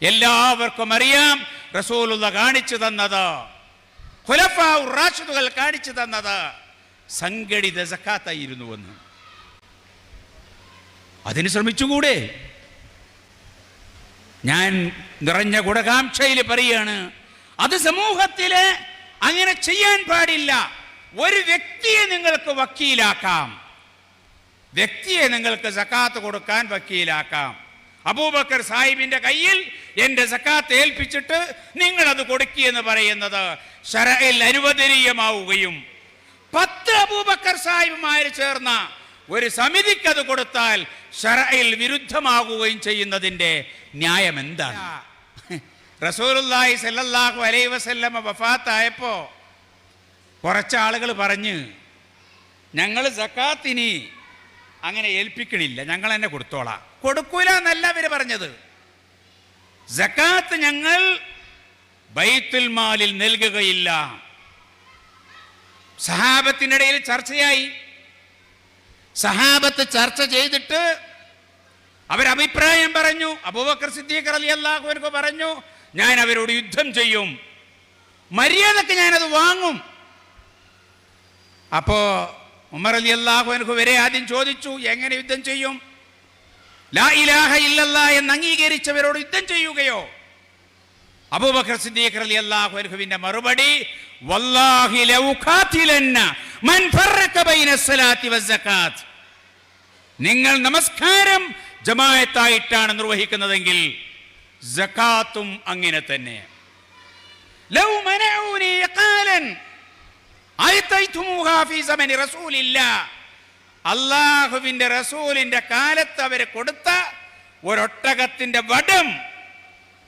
എല്ലാവർക്കും അറിയാം റസൂലുള്ള കാണിച്ചു തന്നത്, ഖുലഫാഉർ റാഷിദുകൾ കാണിച്ചു തന്നത് സംഘടിത സക്കാത്തായിരുന്നുവെന്ന്. അതിന് ശ്രമിച്ചുകൂടെ? ഞാൻ നിറഞ്ഞ ഗുണകാംക്ഷയിൽ പറയാണ്, അത് സമൂഹത്തില് അങ്ങനെ ചെയ്യാൻ പാടില്ല. ഒരു വ്യക്തിയെ നിങ്ങൾക്ക് വക്കീലാക്കാം, വ്യക്തിയെ നിങ്ങൾക്ക് സക്കാത്ത് കൊടുക്കാൻ വക്കീലാക്കാം. അബൂബക്കർ സാഹിബിന്റെ കയ്യിൽ എന്റെ സക്കാത്ത് ഏൽപ്പിച്ചിട്ട് നിങ്ങൾ അത് കൊടുക്കിയെന്ന് പറയുന്നത് ശരഇൽ അനുവദനീയമാവുകയും 10 അബൂബക്കർ സാഹിബുമാർ ചേർന്ന ഒരു സമിതിക്ക് അത് കൊടുത്താൽ ശരഇൽ വിരുദ്ധമാകുകയും ചെയ്യുന്നതിന്റെ ന്യായം എന്താണ്? റസൂലുള്ളാഹി സ്വല്ലല്ലാഹു അലൈഹി വസല്ലമ വഫാത്തായപ്പോ കുറച്ചാളുകൾ പറഞ്ഞ്, ഞങ്ങൾ സക്കാത്തിനി അങ്ങനെ ഏൽപ്പിക്കണില്ല, ഞങ്ങൾ തന്നെ കൊടുത്തോളാം. കൊടുക്കൂല എന്നല്ല അവര് പറഞ്ഞത്. സക്കാത്ത് ഞങ്ങൾ ബൈത്തുൽ മാലിൽ നൽകുകയില്ല. സഹാബത്തിനിടയിൽ ചർച്ചയായി. സഹാബത്ത് ചർച്ച ചെയ്തിട്ട് അവരഭിപ്രായം പറഞ്ഞു. അബൂബക്കർ സിദ്ദീഖ് റളിയല്ലാഹു അൻഹു പറഞ്ഞു, ഞാൻ അവരോട് യുദ്ധം ചെയ്യും, മര്യാദക്ക് ഞാനത് വാങ്ങും. അപ്പോ ഉമർ റളിയല്ലാഹു അൻഹു വരെ ആദ്യം ചോദിച്ചു, എങ്ങനെ യുദ്ധം ചെയ്യും? ലാ ഇലാഹ ഇല്ലല്ലാഹ് എന്ന് അംഗീകരിച്ചവരോട് യുദ്ധം ചെയ്യുകയോ? അബൂബക്കർ സിദ്ദീഖ് റളിയല്ലാഹു അൻഹുവിന്റെ മറുപടി, വല്ലാഹി ലൗ ഖാതിലന്ന മൻ ഫറഖ ബൈന സ്വലാത്തി വസ്സകാത്ത്. നിങ്ങൾ നമസ്കാരം ജമാഅത്തായിട്ടാണ് നിർവഹിക്കുന്നതെങ്കിൽ സകാത്തും അങ്ങനെ തന്നെ. ലൗ മനഊനി ഖാലൻ ആയതൈതുമുഹാ ഫീ സമനി റസൂലില്ലാഹ്. അല്ലാഹുവിന്റെ റസൂലിന്റെ കാലത്ത് അവർ കൊടുത്ത ഒരൊട്ടകത്തിന്റെ വടം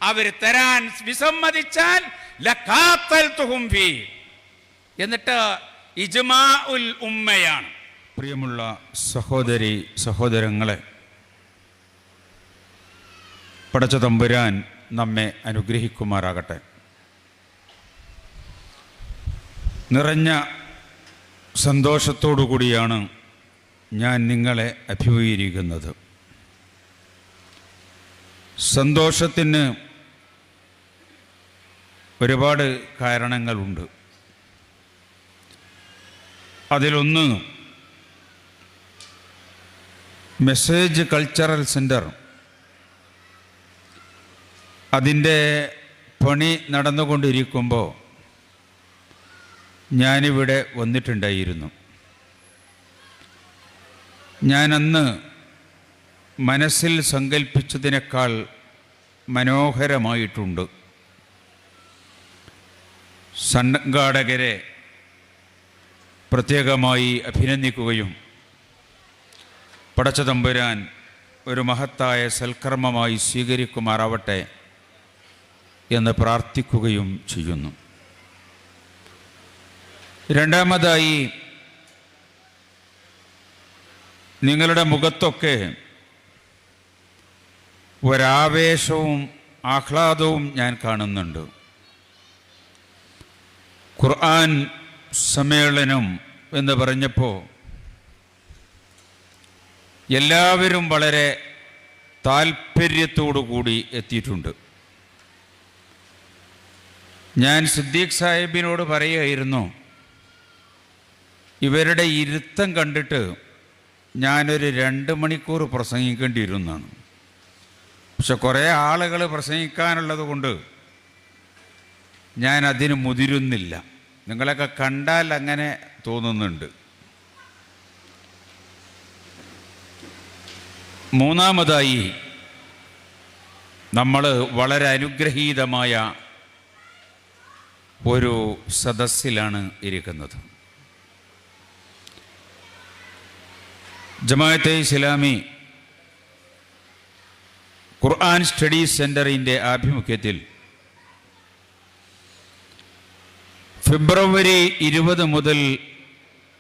അവർ തരാൻ വിസമ്മതിച്ചാൽ ലഖാതൽതുഹും ഫീ. എന്നിട്ട് ഇജ്മാഉൽ ഉമ്മയാണ്. പ്രിയമുള്ള സഹോദരി സഹോദരങ്ങളെ, പടച്ച തമ്പുരാൻ നമ്മെ അനുഗ്രഹിക്കുമാറാകട്ടെ. നിറഞ്ഞ സന്തോഷത്തോടു കൂടിയാണ് ഞാൻ നിങ്ങളെ അഭിമുഖീകരിക്കുന്നത്. സന്തോഷത്തിന് ഒരുപാട് കാരണങ്ങളുണ്ട്. അതിലൊന്ന് മെസ്സേജ് കൾച്ചറൽ സെൻറ്റർ, അതിൻ്റെ പണി നടന്നുകൊണ്ടിരിക്കുമ്പോൾ ഞാനിവിടെ വന്നിട്ടുണ്ടായിരുന്നു. ഞാനന്ന് മനസ്സിൽ സങ്കല്പിച്ചതിനേക്കാൾ മനോഹരമായിട്ടുണ്ട്. സംഘാടകരെ പ്രത്യേകമായി അഭിനന്ദിക്കുകയും പടച്ച തമ്പുരാൻ ഒരു മഹത്തായ സൽക്കർമ്മമായി സ്വീകരിക്കുമാറാവട്ടെ എന്ന് പ്രാർത്ഥിക്കുകയും ചെയ്യുന്നു. രണ്ടാമതായി, നിങ്ങളുടെ മുഖത്തൊക്കെ ഒരാവേശവും ആഹ്ലാദവും ഞാൻ കാണുന്നുണ്ട്. ഖുർആൻ സമ്മേളനം എന്ന് പറഞ്ഞപ്പോൾ എല്ലാവരും വളരെ താല്പര്യത്തോടു കൂടി എത്തിയിട്ടുണ്ട്. ഞാൻ സിദ്ദീഖ് സാഹിബിനോട് പറയുകയായിരുന്നു, ഇവരുടെ ഇരുത്തം കണ്ടിട്ട് ഞാനൊരു 2 മണിക്കൂർ പ്രസംഗിക്കേണ്ടി വരുന്നതാണ്. പക്ഷെ കുറേ ആളുകൾ പ്രസംഗിക്കാനുള്ളത് കൊണ്ട് ഞാൻ അതിന് മുതിരുന്നില്ല. നിങ്ങളൊക്കെ കണ്ടാൽ അങ്ങനെ തോന്നുന്നുണ്ട്. മൂന്നാമതായി, നമ്മൾ വളരെ അനുഗ്രഹീതമായ ഒരു സദസ്സിലാണ് ഇരിക്കുന്നത്. ജമാഅത്തെ ഇസ്ലാമി ഖുർആൻ സ്റ്റഡീസ് സെൻ്ററിൻ്റെ ആഭിമുഖ്യത്തിൽ ഫെബ്രുവരി 20 മുതൽ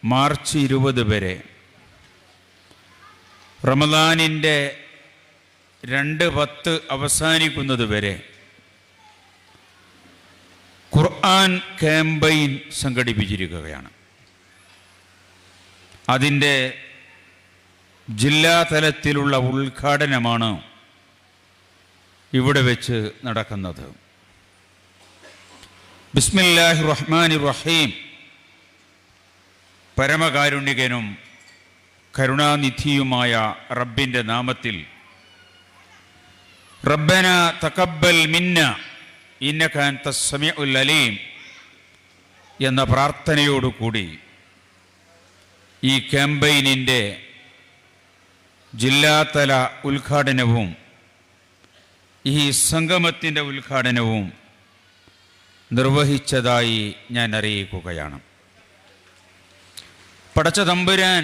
മാർച്ച് 20 വരെ റമദാനിൻ്റെ 2/10 അവസാനിക്കുന്നത് വരെ ഖുർആൻ ക്യാമ്പയിൻ സംഘടിപ്പിച്ചിരിക്കുകയാണ്. അതിൻ്റെ ജില്ലാതലത്തിലുള്ള ഉദ്ഘാടനമാണ് ഇവിടെ വെച്ച് നടക്കുന്നത്. ബിസ്മില്ലാഹിർ റഹ്മാനിർ റഹീം. പരമകാരുണികനും കരുണാനിധിയുമായ റബ്ബിൻ്റെ നാമത്തിൽ. റബ്ബന തഖബ്ബൽ മിന്ന ഇന്നക അൻതസ് സമീഉൽ അലീം എന്ന പ്രാർത്ഥനയോടുകൂടി ഈ ക്യാമ്പയിനിൻ്റെ ജില്ലാതല ഉദ്ഘാടനവും ഈ സംഗമത്തിൻ്റെ ഉദ്ഘാടനവും നിർവഹിച്ചതായി ഞാൻ അറിയിക്കുകയാണ്. പടച്ച തമ്പുരാൻ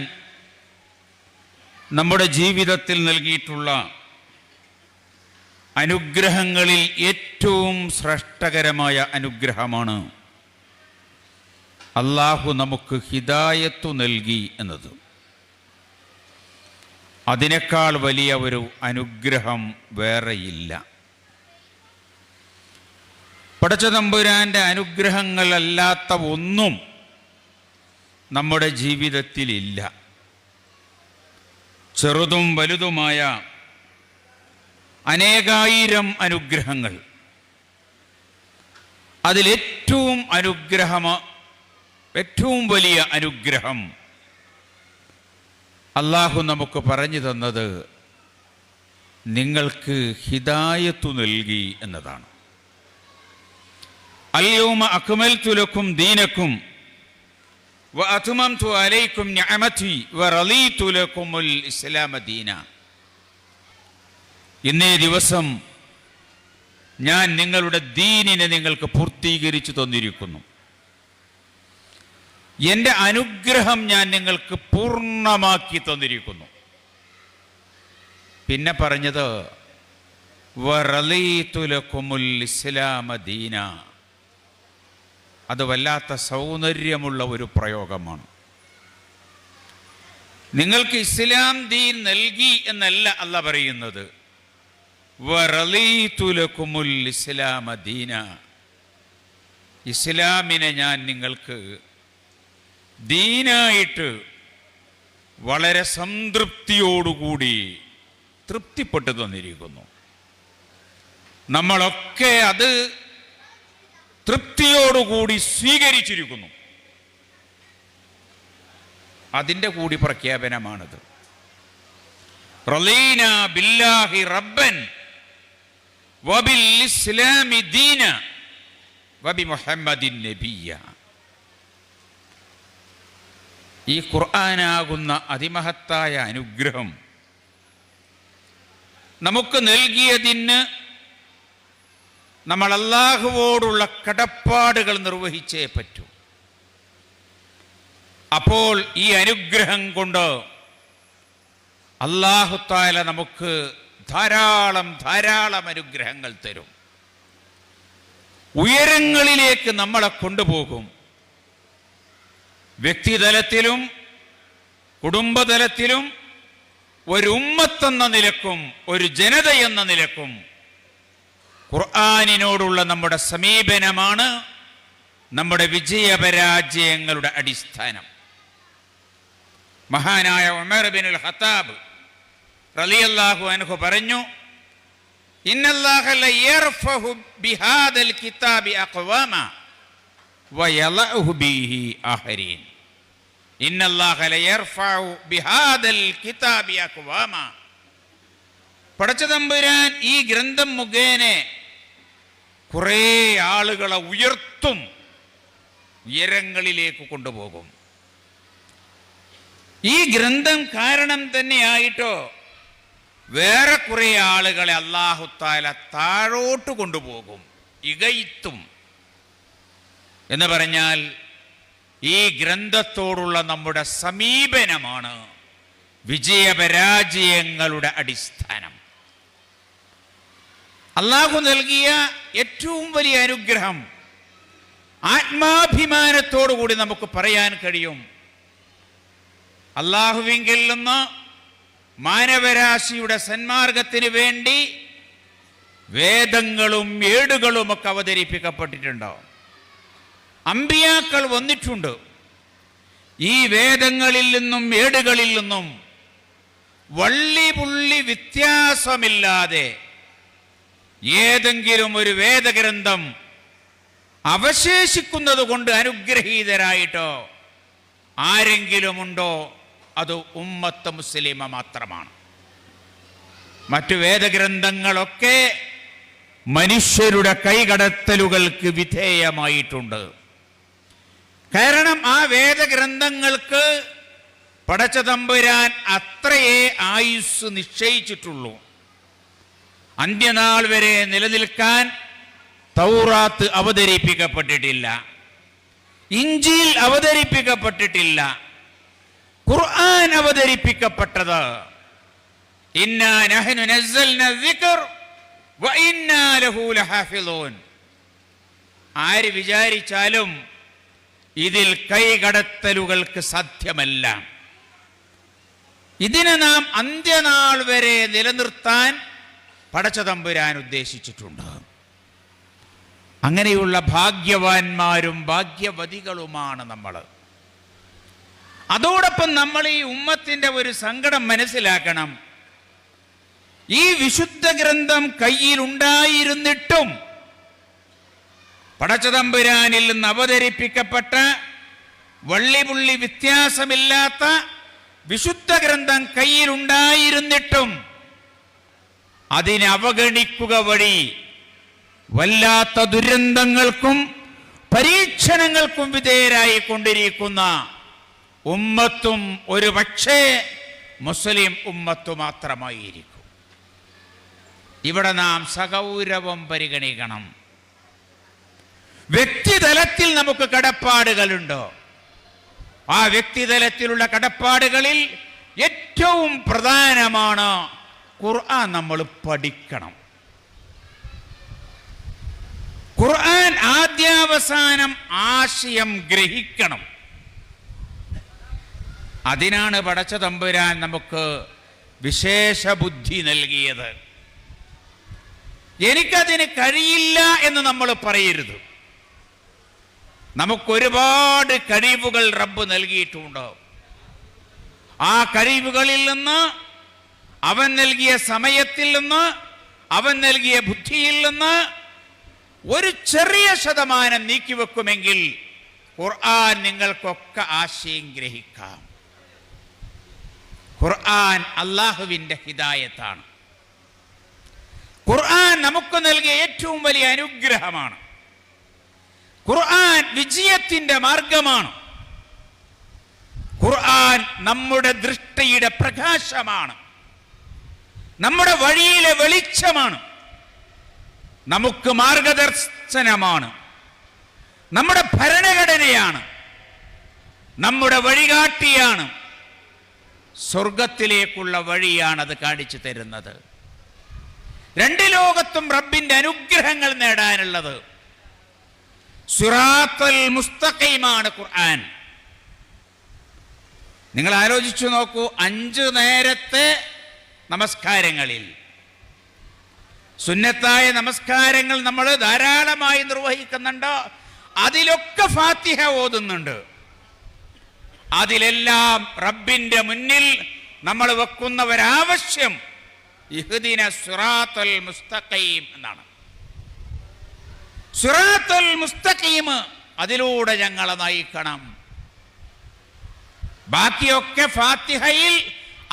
നമ്മുടെ ജീവിതത്തിൽ നൽകിയിട്ടുള്ള അനുഗ്രഹങ്ങളിൽ ഏറ്റവും ശ്രേഷ്ഠകരമായ അനുഗ്രഹമാണ് അല്ലാഹു നമുക്ക് ഹിദായത്തു നൽകി എന്നത്. അതിനേക്കാൾ വലിയ ഒരു അനുഗ്രഹം വേറെയില്ല. പടച്ച തമ്പുരാൻ്റെ അനുഗ്രഹങ്ങളല്ലാത്ത ഒന്നും നമ്മുടെ ജീവിതത്തിലില്ല. ചെറുതും വലുതുമായ അനേകായിരം അനുഗ്രഹങ്ങൾ. അതിലേറ്റവും ഏറ്റവും വലിയ അനുഗ്രഹം അല്ലാഹു നമുക്ക് പറഞ്ഞു തന്നത് നിങ്ങൾക്ക് ഹിദായത്തു നൽകി എന്നതാണ്. അൽയൗമ അക്മൽതു ലക്കും ദീനക്കും വഅത്മംതു അലൈക്കും നിഅമതി വറളീതു ലക്കുമുൽ ഇസ്ലാമ ദീന. ഇന്നേ ദിവസം ഞാൻ നിങ്ങളുടെ ദീനിനെ നിങ്ങൾക്ക് പൂർത്തീകരിച്ചു തന്നിരിക്കുന്നു. എൻ്റെ അനുഗ്രഹം ഞാൻ നിങ്ങൾക്ക് പൂർണ്ണമാക്കി തന്നിരിക്കുന്നു. പിന്നെ പറഞ്ഞത് വറളീതു ലക്കുമുൽ ഇസ്ലാമ ദീന. അത് വല്ലാത്ത സൗന്ദര്യമുള്ള ഒരു പ്രയോഗമാണ്. നിങ്ങൾക്ക് ഇസ്ലാം ദീൻ നൽകി എന്നല്ല അല്ലാഹ് പറയുന്നത്, വറളീതു ലക്കുമുൽ ഇസ്ലാമ ദീന. ഇസ്ലാമിനെ ഞാൻ നിങ്ങൾക്ക് ദീനായിട്ട് വളരെ സംതൃപ്തിയോടുകൂടി തൃപ്തിപ്പെട്ടു തന്നിരിക്കുന്നു. നമ്മളൊക്കെ അത് തൃപ്തിയോടുകൂടി സ്വീകരിച്ചിരിക്കുന്നു. അതിൻ്റെ കൂടി പ്രഖ്യാപനമാണിത്. റളീന ബില്ലാഹി റബ്ബൻ വബിൽ ഇസ്ലാമി ദീന വബി മുഹമ്മദിൻ നബിയ്യ. ഈ ഖുർആനാകുന്ന അതിമഹത്തായ അനുഗ്രഹം നമുക്ക് നൽകിയതിന് നമ്മൾ അല്ലാഹുവോടുള്ള കടപ്പാടുകൾ നിർവഹിച്ചേ പറ്റൂ. അപ്പോൾ ഈ അനുഗ്രഹം കൊണ്ട് അല്ലാഹു തആല നമുക്ക് ധാരാളം അനുഗ്രഹങ്ങൾ തരും. ഉയരങ്ങളിലേക്ക് നമ്മളെ കൊണ്ടുപോകും. വ്യക്തിതലത്തിലും കുടുംബതലത്തിലും ഒരു ഉമ്മത്തെന്ന നിലക്കും ഒരു ജനത എന്ന നിലക്കും ഖുർആനിനോടുള്ള നമ്മുടെ സമീപനമാണ് നമ്മുടെ വിജയപരാജയങ്ങളുടെ അടിസ്ഥാനം. മഹാനായ ഉമർ ഇബ്നുൽ ഖത്താബ് റളിയല്ലാഹു അൻഹു പറഞ്ഞു, ഇന്നല്ലാഹ ലയർഫഉ ബിഹാദൽ കിതാബി അഖ്വാമ വയളഉ ബിഹി ആഖരീൻ. ഇന്നല്ലാഹ ലയർഫഉ ബിഹാദൽ കിതാബി അഖ്വാമ. പടച്ച തമ്പുരാൻ ഈ ഗ്രന്ഥം മുഖേന കുറേ ആളുകളെ ഉയർത്തും, ഉയരങ്ങളിലേക്ക് കൊണ്ടുപോകും. ഈ ഗ്രന്ഥം കാരണം തന്നെയായിട്ടോ വേറെ കുറേ ആളുകളെ അല്ലാഹു തആല താഴോട്ട് കൊണ്ടുപോകും, ഇകഴ്ത്തും. എന്ന് പറഞ്ഞാൽ ഈ ഗ്രന്ഥത്തോടുള്ള നമ്മുടെ സമീപനമാണ് വിജയപരാജയങ്ങളുടെ അടിസ്ഥാനം. അല്ലാഹു നൽകിയ ഏറ്റവും വലിയ അനുഗ്രഹം ആത്മാഭിമാനത്തോടുകൂടി നമുക്ക് പറയാൻ കഴിയും. അല്ലാഹുവിങ്കിൽ നിന്ന് മാനവരാശിയുടെ സന്മാർഗത്തിന് വേണ്ടി വേദങ്ങളും ഏടുകളുമൊക്കെ അവതരിപ്പിക്കപ്പെട്ടിട്ടുണ്ടാവും. അമ്പിയാക്കൾ വന്നിട്ടുണ്ട്. ഈ വേദങ്ങളിൽ നിന്നും ഏടുകളിൽ നിന്നും വള്ളി പുള്ളി വ്യത്യാസമില്ലാതെ ഏതെങ്കിലും ഒരു വേദഗ്രന്ഥം അവശേഷിക്കുന്നത് കൊണ്ട് അനുഗ്രഹീതരായിട്ടോ ആരെങ്കിലും ഉണ്ടോ? അത് ഉമ്മത്ത് മുസ്ലിമ മാത്രമാണ്. മറ്റു വേദഗ്രന്ഥങ്ങളൊക്കെ മനുഷ്യരുടെ കൈകടത്തലുകൾക്ക് വിധേയമായിട്ടുണ്ട്. കാരണം ആ വേദഗ്രന്ഥങ്ങൾക്ക് പടച്ച തമ്പുരാൻ അത്രയേ ആയുസ് നിശ്ചയിച്ചിട്ടുള്ളൂ. അന്ത്യനാൾ വരെ നിലനിൽക്കാൻ തൗറാത്ത് അവതരിപ്പിക്കപ്പെട്ടിട്ടില്ല, ഇഞ്ചീൽ അവതരിപ്പിക്കപ്പെട്ടിട്ടില്ല, ഖുർആൻ അവതരിപ്പിക്കപ്പെട്ടത് ഇന്നാ നഹ്നു നസ്സൽന ദിക്ർ വ ഇന്നാ ലഹു ലഹാഫിളൂൻ. ആര് വിചാരിച്ചാലും ഇതിൽ കൈകടത്തലുകൾക്ക് സാധ്യമല്ല. ഇതിനെ നാം അന്ത്യനാൾ വരെ നിലനിർത്താൻ പടച്ച തമ്പുരാൻ ഉദ്ദേശിച്ചിട്ടുണ്ട്. അങ്ങനെയുള്ള ഭാഗ്യവാന്മാരും ഭാഗ്യവതികളുമാണ് നമ്മൾ. അതോടൊപ്പം നമ്മൾ ഈ ഉമ്മത്തിൻ്റെ ഒരു സങ്കടം മനസ്സിലാക്കണം. ഈ വിശുദ്ധ ഗ്രന്ഥം കയ്യിലുണ്ടായിരുന്നിട്ടും പടച്ച തമ്പുരാനിൽ നിന്ന് അവതരിപ്പിക്കപ്പെട്ട വള്ളിപുള്ളി വ്യത്യാസമില്ലാത്ത വിശുദ്ധ ഗ്രന്ഥം കയ്യിലുണ്ടായിരുന്നിട്ടും അതിനെ അവഗണിക്കുക വഴി വല്ലാത്ത ദുരന്തങ്ങൾക്കും പരീക്ഷണങ്ങൾക്കും വിധേയരായി കൊണ്ടിരിക്കുന്ന ഉമ്മത്തും ഒരു പക്ഷേ മുസ്ലിം ഉമ്മത്തു മാത്രമായിരിക്കും. ഇവിടെ നാം സഗൗരവം പരിഗണിക്കണം. വ്യക്തിതലത്തിൽ നമുക്ക് കടപ്പാടുകളുണ്ടോ? ആ വ്യക്തിതലത്തിലുള്ള കടപ്പാടുകളിൽ ഏറ്റവും പ്രധാനമാണ് ഖുർആൻ നമ്മൾ പഠിക്കണം. ഖുർആൻ ആദ്യാവസാനം ആശയം ഗ്രഹിക്കണം. അതിനാണ് പടച്ച തമ്പുരാൻ നമുക്ക് വിശേഷ ബുദ്ധി നൽകിയത്. എനിക്കതിന് കഴിയില്ല എന്ന് നമ്മൾ പറയരുത്. നമുക്കൊരുപാട് കഴിവുകൾ റബ്ബ് നൽകിയിട്ടുണ്ട്. ആ കഴിവുകളിൽ നിന്ന്, അവൻ നൽകിയ സമയത്തിൽ നിന്ന്, അവൻ നൽകിയ ബുദ്ധിയിൽ നിന്ന് ഒരു ചെറിയ ശതമാനം നീക്കിവെക്കുമെങ്കിൽ ഖുർആൻ നിങ്ങൾക്കൊക്കെ ആശയം ഗ്രഹിക്കാം. ഖുർആൻ അള്ളാഹുവിൻ്റെ ഹിദായത്താണ്. ഖുർആൻ നമുക്ക് നൽകിയ ഏറ്റവും വലിയ അനുഗ്രഹമാണ്. ഖുർആൻ വിജയത്തിൻ്റെ മാർഗമാണ്. ഖുർആൻ നമ്മുടെ ദൃഷ്ടിയുടെ പ്രകാശമാണ്, നമ്മുടെ വഴിയിലെ വെളിച്ചമാണ്, നമുക്ക് മാർഗദർശനമാണ്, നമ്മുടെ ഭരണഘടനയാണ്, നമ്മുടെ വഴികാട്ടിയാണ്, സ്വർഗത്തിലേക്കുള്ള വഴിയാണ് അത് കാണിച്ചു തരുന്നത്. രണ്ട് ലോകത്തും റബ്ബിന്റെ അനുഗ്രഹങ്ങൾ നേടാനുള്ളത് സിറാത്തുൽ മുസ്തഖീമാണ് ഖുർആൻ. നിങ്ങൾ ആലോചിച്ചു നോക്കൂ, 5 നേരത്തെ നമസ്കാരങ്ങളിൽ സുന്നത്തായ നമസ്കാരങ്ങൾ നമ്മൾ ധാരാളമായി നിർവഹിക്കുന്നുണ്ട്. അതിലൊക്കെ ഫാത്തിഹ ഓതുന്നുണ്ട്. അതിലെല്ലാം റബ്ബിന്റെ മുന്നിൽ നമ്മൾ വെക്കുന്ന ഒരാവശ്യം ഇഹ്ദിന സിറാത്തുൽ മുസ്തഖീം എന്നാണ്. സിറാത്തുൽ മുസ്തഖീം, അതിലൂടെ ഞങ്ങളെ നയിക്കണം. ബാക്കിയൊക്കെ ഫാത്തിഹയിൽ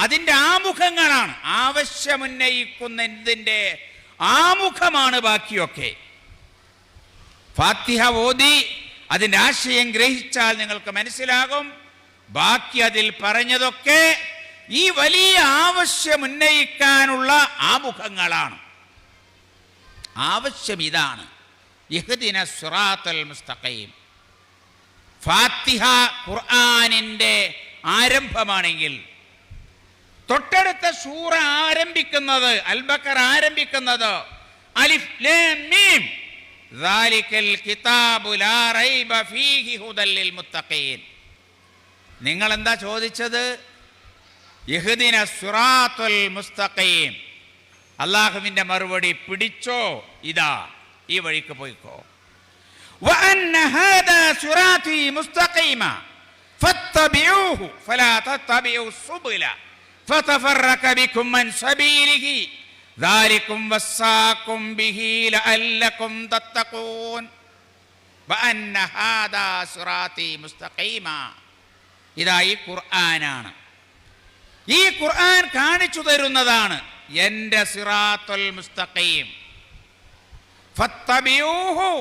അതിൻ്റെ ആമുഖങ്ങളാണ്, ആവശ്യമുന്നയിക്കുന്നതിൻ്റെ ആമുഖമാണ് ബാക്കിയൊക്കെ. ഫാത്തിഹ ഓതി അതിൻ്റെ ആശയം ഗ്രഹിച്ചാൽ നിങ്ങൾക്ക് മനസ്സിലാകും, ബാക്കി അതിൽ പറഞ്ഞതൊക്കെ ഈ വലിയ ആവശ്യം ഉന്നയിക്കാനുള്ള ആമുഖങ്ങളാണ്. ആവശ്യം ഇതാണ്, ഇഹ്ദിന സിറാത്തുൽ മുസ്തഖീം. ഫാത്തിഹ ഖുർആനിൻ്റെ ആരംഭമാണെങ്കിൽ തൊട്ടടുത്ത സൂറ ആരംഭിക്കുന്നത്, അൽ ബഖറ ആരംഭിക്കുന്നത് അലിഫ് ലാം മീം ദാലികൽ കിതാബു ലാ റൈബ ഫീഹി ഹുദൽ ലിൽ മുത്തഖീൻ. നിങ്ങൾ എന്താ ചോദിച്ചത്? ഇഹ്ദിന സിറാത്തുൽ മുസ്തഖീം. അല്ലാഹുവിൻ്റെ മറുപടി പിടിച്ചോ, ഇതാ ഈ വഴിക്ക് പോയിക്കോ. വഅന്ന ഹാദാ സിറാത്തി മുസ്തഖീമ ഫത്തബിഊഹു ഫലാ തത്തബിഊ സുബുല ഫതഫറക ബികും അൻ സബീലിഹി ദാലികും വസ്സാകും ബിഹി ലഅല്ലകും തത്തഖൂൻ വഅന്ന ഹാദാ സിറാത്തി മുസ്തഖീമ. ഇതാ ഈ ഖുർആനാണ്. ഈ ഖുർആൻ കാണിച്ചു തരുന്നതാണ് എൻ്റെ സിറാത്തുൽ മുസ്തഖീം. ഫത്തബിഊഹു,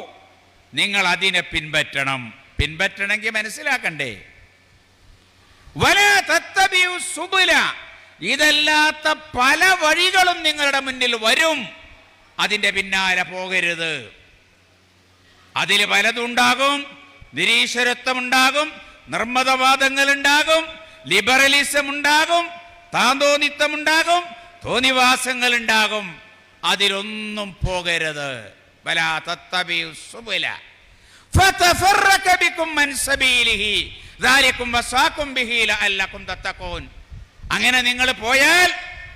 നിങ്ങൾ അതിനെ പിൻപറ്റണം. പിൻപറ്റണമെങ്കിൽ മനസ്സിലാക്കണ്ടേ. വലാ തത്തബിഉ സുബുല, ഇതല്ലാത്ത പല വഴികളും നിങ്ങളുടെ മുന്നിൽ വരും, അതിൻ്റെ പിന്നാലെ പോകരുത്. അതിൽ പലതുണ്ടാകും. നിരീശ്വരത്വം ഉണ്ടാകും, നിർമ്മതവാദങ്ങൾ ഉണ്ടാകും, ലിബറലിസം ഉണ്ടാകും, താന്തോന്നിത്വം ഉണ്ടാകും, തോന്നിവാസങ്ങൾ ഉണ്ടാകും. അതിലൊന്നും പോകരുത്. വലാ തത്തബിഉ സുബുല ഫതഫറക ബികും അൻ സബീലിഹി ദാലികും വസാകും ബിഹി ലഅല്ലകും തത്തഖൂൻ. അങ്ങനെ നിങ്ങൾ പോയാൽ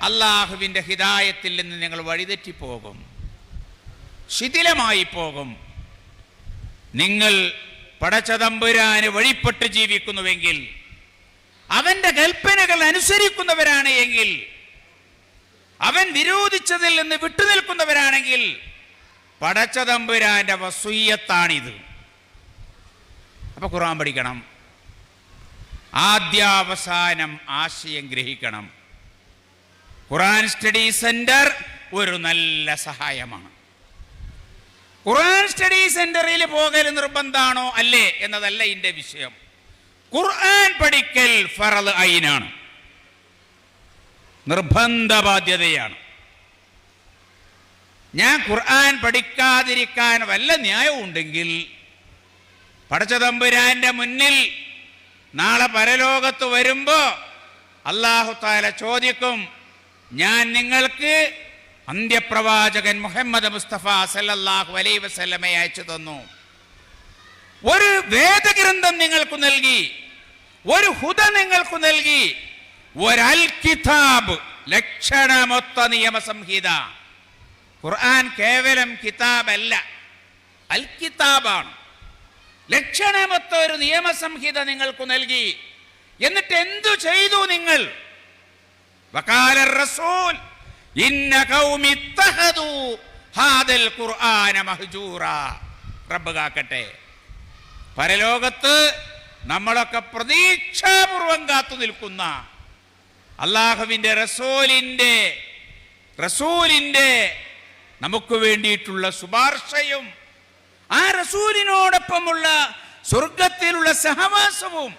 അല്ലാഹുവിൻ്റെ ഹിദായത്തിൽ നിന്ന് നിങ്ങൾ വഴിതെറ്റിപ്പോകും, ശിഥിലമായി പോകും. നിങ്ങൾ പടച്ചതമ്പുരാന് വഴിപ്പെട്ട് ജീവിക്കുന്നുവെങ്കിൽ, അവന്റെ കൽപ്പനകൾ അനുസരിക്കുന്നവരാണ് എങ്കിൽ, അവൻ വിരോധിച്ചതിൽ നിന്ന് വിട്ടുനിൽക്കുന്നവരാണെങ്കിൽ പടച്ചതമ്പുരാന്റെ വസൂയത്താണിത്. അപ്പൊ ഖുർആൻ പഠിക്കണം, ആദ്യാവസാനം ആശയം ഗ്രഹിക്കണം. ഖുർആൻ സ്റ്റഡി സെന്റർ ഒരു നല്ല സഹായമാണ്. ഖുർആൻ സ്റ്റഡി സെന്ററിൽ പോകൽ നിർബന്ധാണോ അല്ലേ എന്നതല്ല ഇതിന്റെ വിഷയം. ഖുർആൻ പഠിക്കൽ ഫറള് ഐനാണ്, നിർബന്ധ ബാധ്യതയാണ്. ഞാൻ ഖുർആൻ പഠിക്കാതിരിക്കാൻ വല്ല ന്യായവും ഉണ്ടെങ്കിൽ പടച്ചതമ്പുരാന്റെ മുന്നിൽ നാളെ പരലോകത്ത് വരുമ്പോ അല്ലാഹു തആല ചോദിക്കും, ഞാൻ നിങ്ങൾക്ക് അന്ത്യപ്രവാചകൻ മുഹമ്മദ് മുസ്തഫ സല്ലല്ലാഹു അലൈഹി വസല്ലമയെ അയച്ചു തന്നു, ഒരു വേദഗ്രന്ഥം നിങ്ങൾക്ക് നൽകി, ഒരു ഹുദ നിങ്ങൾക്ക് നൽകി, ഒരൽ കിതാബ് ലക്ഷണമൊത്ത നിയമസംഹിത. ഖുർആൻ കേവലം കിതാബല്ല, അൽ കിതാബാണ്. ലക്ഷണമൊത്ത ഒരു നിയമസംഹിത നിങ്ങൾക്ക് നൽകി. എന്നിട്ട് എന്തു ചെയ്തു നിങ്ങൾ? വഖാല റസൂൽ ഇന്ന ഖൗമി ഇത്തഖദു ഹാദൽ ഖുർആന മഹ്ജൂറ. റബ്ബ് കാക്കട്ടെ, പരലോകത്ത് നമ്മളൊക്കെ പ്രതീക്ഷാപൂർവം കാത്തു നിൽക്കുന്ന അല്ലാഹുവിൻ്റെ റസൂലിൻ്റെ നമുക്ക് വേണ്ടിയിട്ടുള്ള ശുപാർശയും ആ റസൂലിനോടൊപ്പമുള്ള സ്വർഗത്തിലുള്ള സഹവാസവും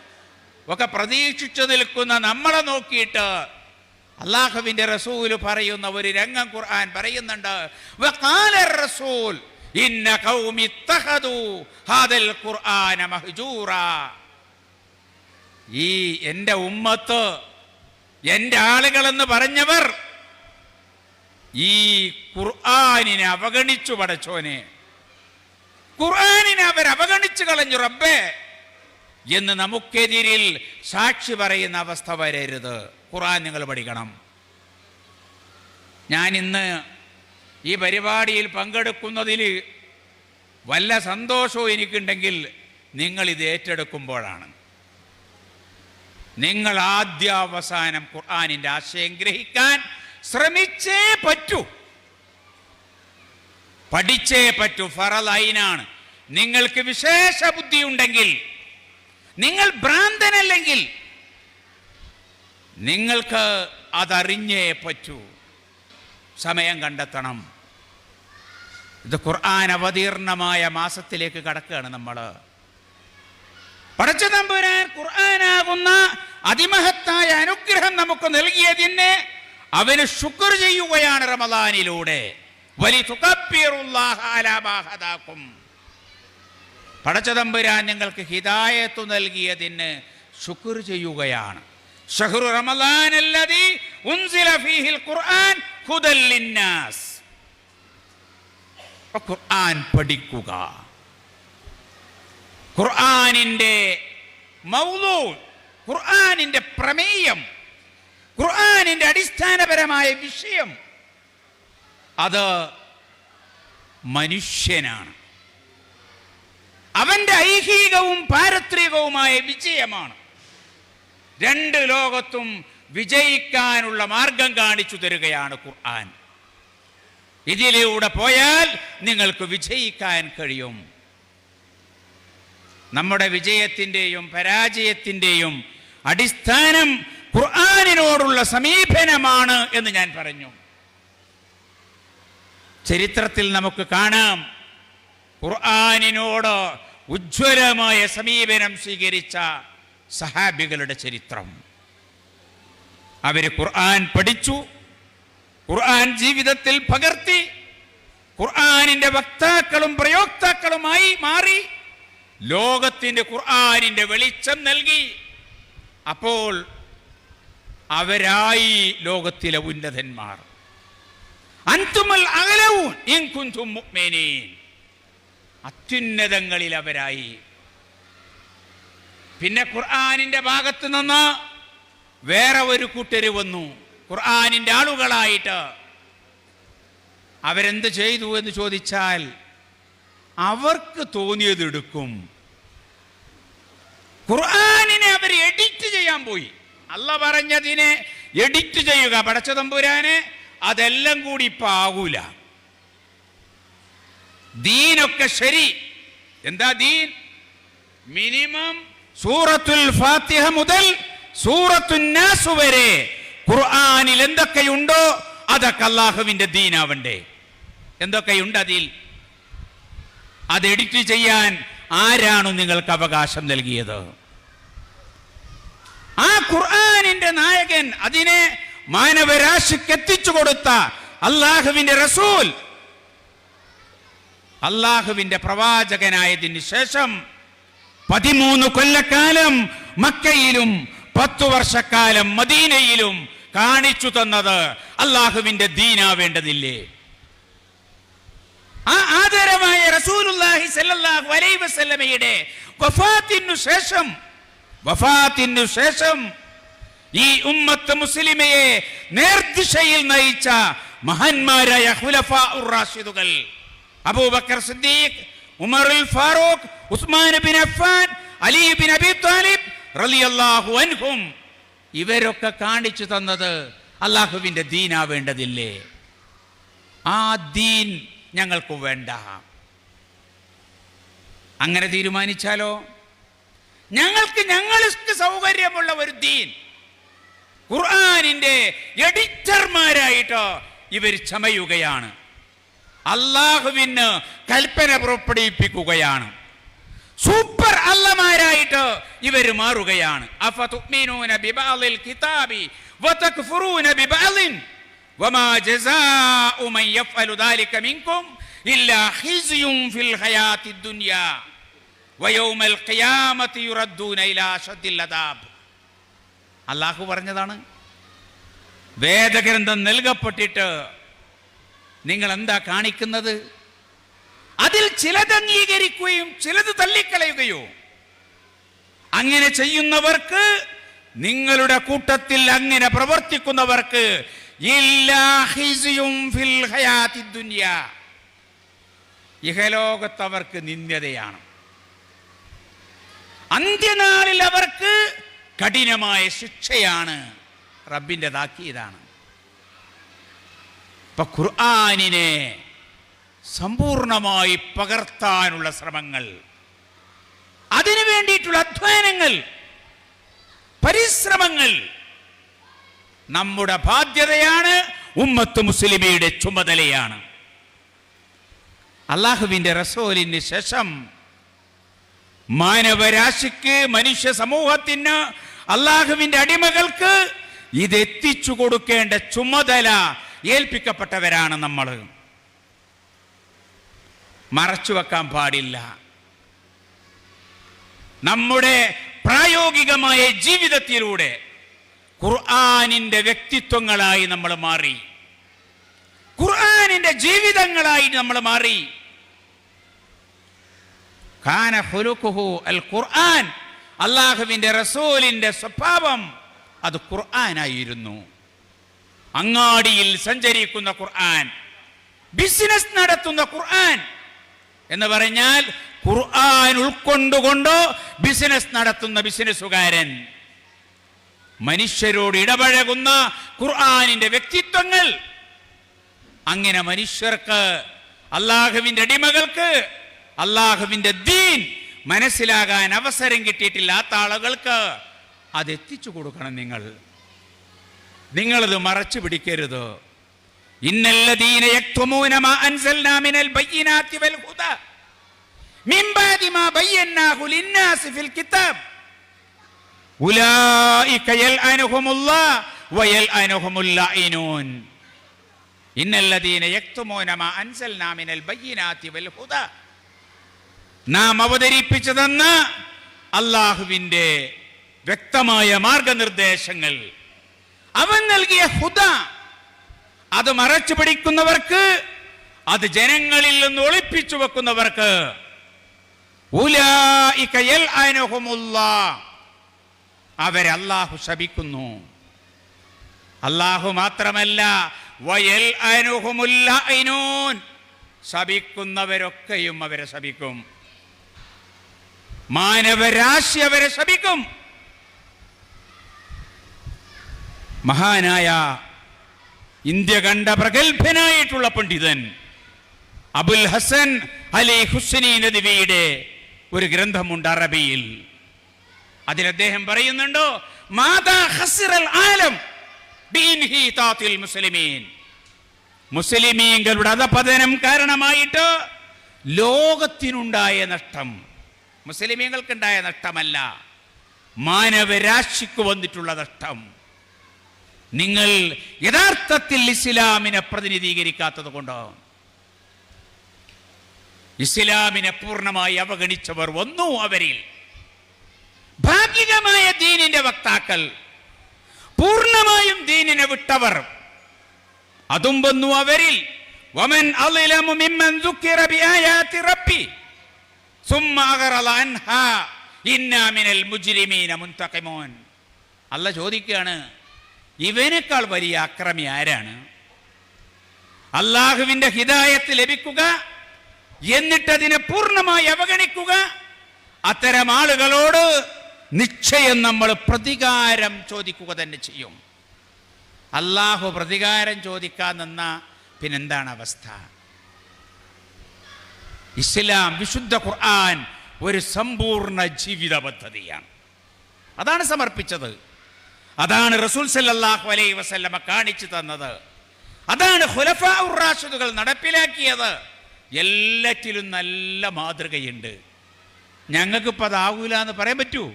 ഒക്കെ പ്രതീക്ഷിച്ചു നിൽക്കുന്ന നമ്മളെ നോക്കിയിട്ട് അല്ലാഹുവിൻ്റെ റസൂൽ പറയുന്ന ഒരു രംഗം ഖുർആൻ പറയുന്നുണ്ട്. വഖാല റസൂൽ ഇന്ന ഖൗമി ഇത്തഖദു ഹാദൽ ഖുർആന മഹ്ജൂറ. ഈ എൻ്റെ ഉമ്മത്ത്, എൻ്റെ ആളുകളെന്ന് പറഞ്ഞവർ ഈ ഖുർആനിനെ അവഗണിച്ചു. പടച്ചോനെ, ഖുർആനിനെ അവർ അവഗണിച്ചു കളഞ്ഞു റബ്ബേ എന്ന് നമുക്കെതിരിൽ സാക്ഷി പറയുന്ന അവസ്ഥ വരരുത്. ഖുർആൻ നിങ്ങൾ പഠിക്കണം. ഞാൻ ഇന്ന് ഈ പരിപാടിയിൽ പങ്കെടുക്കുന്നതിൽ വല്ല സന്തോഷവും എനിക്കുണ്ടെങ്കിൽ നിങ്ങളിത് ഏറ്റെടുക്കുമ്പോഴാണ്. നിങ്ങൾ ആദ്യാവസാനം ഖുർആനിൻ്റെ ആശയം ഗ്രഹിക്കാൻ ശ്രമിച്ചേ പറ്റൂ, പഠിച്ചേ പറ്റൂ. ഫറള് ഐനാണ്. നിങ്ങൾക്ക് വിശേഷ ബുദ്ധി ഉണ്ടെങ്കിൽ, നിങ്ങൾ ഭ്രാന്തനല്ലെങ്കിൽ നിങ്ങൾക്ക് അതറിഞ്ഞേ പറ്റൂ. സമയം കണ്ടെത്തണം. ഇത് ഖുർആൻ അവതീർണമായ മാസത്തിലേക്ക് കടക്കുകയാണ് നമ്മൾ. പടച്ചതമ്പുരാൻ ഖുർആനാകുന്ന അതിമഹത്തായ അനുഗ്രഹം നമുക്ക് നൽകിയതിന് അവന് ശുക്ർ ചെയ്യുകയാണ് റമദാനിലൂടെ. പടച്ചതമ്പുരാൻ നിങ്ങൾക്ക് ഹിദായത്ത് നൽകിയതിന് ശുക്ർ ചെയ്യുകയാണ്. ശഹ്റു റമദാൻ അല്ലദീ ഉൻസില ഫീഹിൽ ഖുർആൻ ഹുദൽ ലിന്നാസ്. ഖുർആൻ പഠിക്കുക. ഖുർആനിൻ്റെ മൗളൂ, ഖുർആനിൻ്റെ പ്രമേയം, ഖുർആനിൻ്റെ അടിസ്ഥാനപരമായ വിഷയം അത് മനുഷ്യനാണ്. അവന്റെ ഐഹികവും പാരത്രികവുമായ വിജയമാണ്. രണ്ട് ലോകത്തും വിജയിക്കാനുള്ള മാർഗം കാണിച്ചു തരികയാണ് ഖുർആൻ. ഇതിലൂടെ പോയാൽ നിങ്ങൾക്ക് വിജയിക്കാൻ കഴിയും. നമ്മുടെ വിജയത്തിൻ്റെയും പരാജയത്തിൻ്റെയും അടിസ്ഥാനം ഖുർആനിനോടുള്ള സമീപനമാണ് എന്ന് ഞാൻ പറഞ്ഞു. ചരിത്രത്തിൽ നമുക്ക് കാണാം ഖുർആനിനോട് ഉജ്ജ്വലമായ സമീപനം സ്വീകരിച്ച സഹാബികളുടെ ചരിത്രം. അവര് ഖുർആൻ പഠിച്ചു, ഖുർആൻ ജീവിതത്തിൽ പകർത്തി, ഖുർആനിന്റെ വക്താക്കളും പ്രയോക്താക്കളുമായി മാറി, ലോകത്തിന്റെ ഖുർആനിന്റെ വെളിച്ചം നൽകി. അപ്പോൾ അവരായി ലോകത്തിലെ ഉന്നതന്മാർ. അൻതുമുൽ അഅലഊൻ ഇൻ കുൻതും മുഅ്മിനീൻ, അത്യുന്നതങ്ങളിൽ അവരായി. പിന്നെ ഖുർആനിന്റെ ഭാഗത്ത് നിന്ന് വേറെ ഒരു കൂട്ടര് വന്നു, ഖുർആനിന്റെ ആളുകളായിട്ട്. അവരെന്ത് ചെയ്തു എന്ന് ചോദിച്ചാൽ അവർക്ക് തോന്നിയത് എടുക്കും. ഖുർആനിനെ അവർ എഡിറ്റ് ചെയ്യാൻ പോയി. അല്ലാഹ് പറഞ്ഞതിനെ എഡിറ്റ് ചെയ്യുക, പടച്ച തമ്പുരാനെ അതെല്ലാം കൂടി ഇപ്പൊ ആകൂല. ദീനൊക്കെ ശരി. എന്താ ദീൻ? മിനിമം സൂറത്തുൽ ഫാത്തിഹ മുതൽ സൂറത്തുൻ നാസ് വരെ ഖുർആനിൽ എന്തൊക്കെയുണ്ടോ അതൊക്കെ അല്ലാഹുവിന്റെ ദീനാവണ്ടേ. എന്തൊക്കെയുണ്ട് അതിൽ? അത് എഡിറ്റ് ചെയ്യാൻ ആരാണ് നിങ്ങൾക്ക് അവകാശം നൽകിയത്? ആ ഖുർആനിന്റെ നായകൻ, അതിനെ മാനവരാശിക്ക് എത്തിച്ചു കൊടുത്ത അല്ലാഹുവിന്റെ റസൂൽ, അല്ലാഹുവിന്റെ പ്രവാചകനായതിന് ശേഷം 13 കൊല്ലക്കാലം മക്കയിലും 10 വർഷക്കാലം മദീനയിലും കാണിച്ചു തന്നത് അല്ലാഹുവിന്റെ ദീനാവേണ്ടതില്ലേ? ആ ആദരവായ റസൂലുള്ളാഹി സ്വല്ലല്ലാഹു അലൈഹി വസല്ലമയുടെ വഫാത്തിനു ശേഷം ഈ ഉമ്മത്ത് മുസ്ലിമയെ നേർദിശയിൽ നയിച്ച മഹാന്മാരായ ഖുലഫാഉർ റാഷിദുകൾ, അബൂബക്കർ സിദ്ദീഖ്, ഉമറുൽ ഫാറൂഖ്, ഉസ്മാൻ ബിൻ അഫ്ഫാൻ, അലി ബിൻ അബി ത്വാലിബ് റളിയല്ലാഹു അൻഹും, ഇവരൊക്കെ കാണിച്ചു തന്നത് അല്ലാഹുവിന്റെ ദീനാവേണ്ടതില്ലേ? ആ ദീൻ ഞങ്ങൾക്ക് വേണ്ട. അങ്ങനെ തീരുമാനിച്ചാലോ? ഞങ്ങൾക്ക് സൗകര്യമുള്ള ഒരു ദീൻ, ഖുർആനിന്റെ എഡിറ്റർമാരായിട്ട് ഇവർ ചമയുകയാണ്, അല്ലാഹുവിന് കൽപ്പന പുറപ്പെടുവിപ്പിക്കുകയാണ്, സൂപ്പർ അല്ലമാരായിട്ട് ഇവർ മാറുകയാണ്. അഫതുഅ്മിനൂന ബിബഅദിൽ കിതാബി വതക്ഫുറൂന ബിബഅദിൻ വമാ ജസാഉ മൻ യഫ്അലു ദാലിക മിൻകും ഇല്ലാ ഖിസ്യുൻ ഫിൽ ഹയാത്തിദ് ദുനിയാ വയൗമൽ ഖിയാമത്തി യുറദ്ദൂന ഇലാ അശദ്ദിൽ അദാബ്. അല്ലാഹു പറഞ്ഞതാണ്. വേദഗ്രന്ഥം നൽകപ്പെട്ടിട്ട് നിങ്ങൾ എന്താ കാണിക്കുന്നത്? അതിൽ ചിലത് അംഗീകരിക്കുകയും ചിലത് തള്ളിക്കളയുകയോ? അങ്ങനെ ചെയ്യുന്നവർക്ക്, നിങ്ങളുടെ കൂട്ടത്തിൽ അങ്ങനെ പ്രവർത്തിക്കുന്നവർക്ക് ഇല്ലാ ഖിസ്യുൻ ഫിൽ ഹയാത്തിദ് ദുനിയാ, ഇഹലോകത്ത് അവർക്ക് നിന്ദ്യതയാണ്, അന്ത്യനാളിൽ അവർക്ക് കഠിനമായ ശിക്ഷയാണ്, റബ്ബിന്റെ താക്കീതാണ്. ഇപ്പൊ ഖുർആനിനെ സമ്പൂർണമായി പകർത്താനുള്ള ശ്രമങ്ങൾ, അതിനു വേണ്ടിയിട്ടുള്ള അധ്വാനങ്ങൾ, പരിശ്രമങ്ങൾ നമ്മുടെ ബാധ്യതയാണ്, ഉമ്മത്ത് മുസ്ലിമയുടെ ചുമതലയാണ്. അല്ലാഹുവിന്റെ റസൂലിന് ശേഷം മാനവരാശിക്ക്, മനുഷ്യ സമൂഹത്തിന്, അല്ലാഹുവിന്റെ അടിമകൾക്ക് ഇത് എത്തിച്ചു കൊടുക്കേണ്ട ചുമതല ഏൽപ്പിക്കപ്പെട്ടവരാണ് നമ്മൾ. മറച്ചു വെക്കാൻ പാടില്ല. നമ്മുടെ പ്രായോഗികമായ ജീവിതത്തിലൂടെ ഖുർആനിന്റെ വ്യക്തിത്വങ്ങളായി നമ്മൾ മാറി, ഖുർആനിന്റെ ജീവിതങ്ങളായി നമ്മൾ മാറി. കാന ഖുലുഖുഹു അൽ ഖുർആൻ, അല്ലാഹുവിന്റെ റസൂലിന്റെ സ്വഭാവം അത് ഖുർആനായിരുന്നു. അങ്ങാടിയിൽ സഞ്ചരിക്കുന്ന ഖുർആൻ, ബിസിനസ് നടത്തുന്ന ഖുർആൻ എന്ന് പറഞ്ഞാൽ ഖുർആൻ ഉൾക്കൊണ്ടുകൊണ്ടോ ബിസിനസ് നടത്തുന്ന ബിസിനസ്സുകാരൻ, മനുഷ്യരോട് ഇടപഴകുന്ന ഖുർആനിന്റെ വ്യക്തിത്വങ്ങൾ, അങ്ങനെ മനുഷ്യർക്ക്, അള്ളാഹുവിന്റെ അടിമകൾക്ക് അള്ളാഹുവിന്റെ ദീൻ മനസ്സിലാകാൻ അവസരം കിട്ടിയിട്ടില്ലാത്ത ആളുകൾക്ക് അതെത്തിച്ചു കൊടുക്കണം. നിങ്ങളത് മറച്ചു പിടിക്കരുത്. ഇന്നല്ലദീന യക്തുമൂന മാ അൻസൽനാ മിനൽ ബയ്യിനാതി വൽ ഹുദാ മിൻ ബഅദി മാ ബയ്യനാഹു ലിന്നാസി ഫിൽ കിതാബ് ഉലൈക യൽഅനുഹുമുല്ലാഹ് വയൽഅനുഹുമുൽ ലഈനൂൻ. ഇന്നല്ലദീന യക്തുമൂന മാ അൻസൽനാ മിനൽ ബയ്യിനാതി വൽ ഹുദാ, നാം അവതരിപ്പിച്ചതെന്ന അള്ളാഹുവിന്റെ വ്യക്തമായ മാർഗനിർദ്ദേശങ്ങൾ, അവൻ നൽകിയ ഹുദ, അത് മറച്ചു പിടിക്കുന്നവർക്ക്, അത് ജനങ്ങളിൽ നിന്ന് ഒളിപ്പിച്ചു വെക്കുന്നവർക്ക് ഉലൈക യൽഅനുഹുമുല്ലാഹ്, അവരെ അല്ലാഹു ശപിക്കുന്നു. അല്ലാഹു മാത്രമല്ല വയൽഅനുഹുമുൽ ലഈനൂൻ, ശപിക്കുന്നവരൊക്കെയും അവരെ ശപിക്കും. മാനവരാശി അവരെ ശപിക്കും. മഹാനായ ഇന്ത്യ കണ്ട പ്രഗത്ഭനായിട്ടുള്ള പണ്ഡിതൻ അബുൽ ഹസൻ അലി ഹുസ്നി നദ്വിയുടെ ഒരു ഗ്രന്ഥമുണ്ട് അറബിയിൽ. അതിൽ അദ്ദേഹം പറയുന്നുണ്ടോ, മാദാ ഖസിറൽ ആലം ബിഇൻഹിതാത്തിൽ മുസ്ലിമീൻ, മുസ്ലിമീങ്ങളുടെ അധപതനം കാരണമായിട്ട് ലോകത്തിനുണ്ടായ നഷ്ടം മുസ്ലിമീങ്ങൾക്കുണ്ടായ നഷ്ടമല്ല, മാനവരാശിക്ക് വന്നിട്ടുള്ള നഷ്ടം. നിങ്ങൾ യഥാർത്ഥത്തിൽ ഇസ്ലാമിനെ പ്രതിനിധീകരിക്കാത്തത് കൊണ്ടോ, ഇസ്ലാമിനെ പൂർണ്ണമായി അവഗണിച്ചവർ വന്നു അവരിൽ. ഭാഗികമായ ദീനിന്റെ വക്താക്കൾ, പൂർണ്ണമായും ദീനിനെ വിട്ടവർ, അതും വന്നു അവരിൽ. വമൻ അളിലമു മിമ്മൻ ദുക്കിറ ബിആയാതി റബ്ബി സുമ്മ അഗറള അൻഹാ ഇന്നാ മിനൽ മുജ്രിമീന മുൻതഖിമൂൻ. അല്ലാഹ് ചോദിക്കുകയാണ്, ഇവനേക്കാൾ വലിയ അക്രമി ആരാണ്? അള്ളാഹുവിന്റെ ഹിദായത്ത് ലഭിക്കുക, എന്നിട്ടതിനെ പൂർണ്ണമായി അവഗണിക്കുക. അത്തരം ആളുകളോട് നിശ്ചയം നമ്മൾ പ്രതികാരം ചോദിക്കുക തന്നെ ചെയ്യും. അള്ളാഹു പ്രതികാരം ചോദിക്കാൻ നിന്ന പിന്നെന്താണ് അവസ്ഥ? ഇസ്ലാം, വിശുദ്ധ ഖുർആൻ ഒരു സമ്പൂർണ്ണ ജീവിത പദ്ധതിയാണ്. അതാണ് സമർപ്പിച്ചത്, അതാണ് റസൂൽ സല്ലല്ലാഹു അലൈഹി വസല്ലമ കാണിച്ചു തന്നത്, അതാണ് ഖുലഫാഉർ റാഷിദുകൾ നടപ്പിലാക്കിയത്. എല്ലാറ്റിലും നല്ല മാതൃകയുണ്ട്. ഞങ്ങൾക്കിപ്പോൾ അതാവൂല എന്ന് പറയാൻ പറ്റൂ?